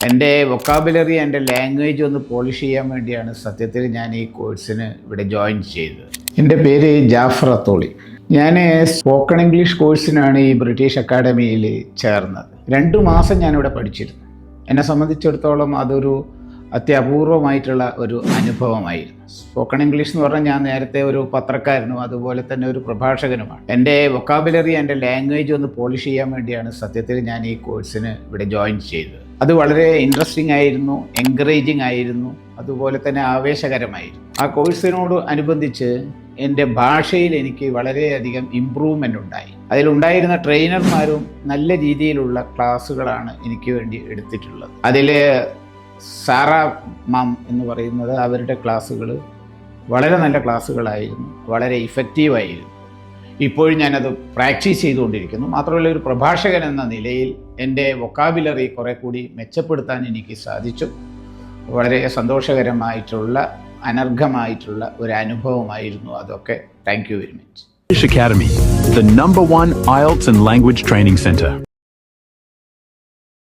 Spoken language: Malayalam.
എൻ്റെ വൊക്കാബുലറി, എൻ്റെ ലാംഗ്വേജ് ഒന്ന് പോളിഷ് ചെയ്യാൻ വേണ്ടിയാണ് സത്യത്തിൽ ഞാൻ ഈ കോഴ്സിന് ഇവിടെ ജോയിൻ ചെയ്തത്. എൻ്റെ പേര് ജാഫർ അത്തോളി. ഞാൻ സ്പോക്കൺ ഇംഗ്ലീഷ് കോഴ്സിനാണ് ഈ ബ്രിട്ടീഷ് അക്കാഡമിയിൽ ചേർന്നത്. 2 മാസം ഞാനിവിടെ പഠിച്ചിരുന്നു. എന്നെ സംബന്ധിച്ചിടത്തോളം അതൊരു അത്യപൂർവമായിട്ടുള്ള ഒരു അനുഭവമായിരുന്നു. സ്പോക്കൺ ഇംഗ്ലീഷ് എന്ന് പറഞ്ഞാൽ ഞാൻ നേരത്തെ ഒരു പത്രക്കാരനും അതുപോലെ തന്നെ ഒരു പ്രഭാഷകനുമാണ്. എൻ്റെ വൊക്കാബുലറി, എൻ്റെ ലാംഗ്വേജ് ഒന്ന് പോളിഷ് ചെയ്യാൻ വേണ്ടിയാണ് സത്യത്തിൽ ഞാൻ ഈ കോഴ്സിന് ഇവിടെ ജോയിൻ ചെയ്തത്. അത് വളരെ ഇൻട്രസ്റ്റിംഗ് ആയിരുന്നു, എൻകറേജിങ് ആയിരുന്നു, അതുപോലെ തന്നെ ആവേശകരമായിരുന്നു. ആ കോഴ്സിനോട് അനുബന്ധിച്ച് എൻ്റെ ഭാഷയിൽ എനിക്ക് വളരെയധികം ഇമ്പ്രൂവ്മെൻ്റ് ഉണ്ടായി. അതിലുണ്ടായിരുന്ന ട്രെയിനർമാരും നല്ല രീതിയിലുള്ള ക്ലാസ്സുകളാണ് എനിക്ക് വേണ്ടി എടുത്തിട്ടുള്ളത്. അതിൽ സാറ മാം എന്ന് പറയുന്നത് അവരുടെ ക്ലാസ്സുകൾ വളരെ നല്ല ക്ലാസ്സുകളായിരുന്നു, വളരെ ഇഫക്റ്റീവായിരുന്നു. ഇപ്പോഴും ഞാനത് പ്രാക്ടീസ് ചെയ്തുകൊണ്ടിരിക്കുന്നു. മാത്രമല്ല, ഒരു പ്രഭാഷകൻ എന്ന നിലയിൽ എൻ്റെ വൊക്കാബുലറി കുറെ കൂടി മെച്ചപ്പെടുത്താൻ എനിക്ക് സാധിച്ചു. വളരെ സന്തോഷകരമായിട്ടുള്ള, അനർഘമായിട്ടുള്ള ഒരു അനുഭവമായിരുന്നു അതൊക്കെ. Thank you very much. British Academy, the #1 IELTS and language training centre.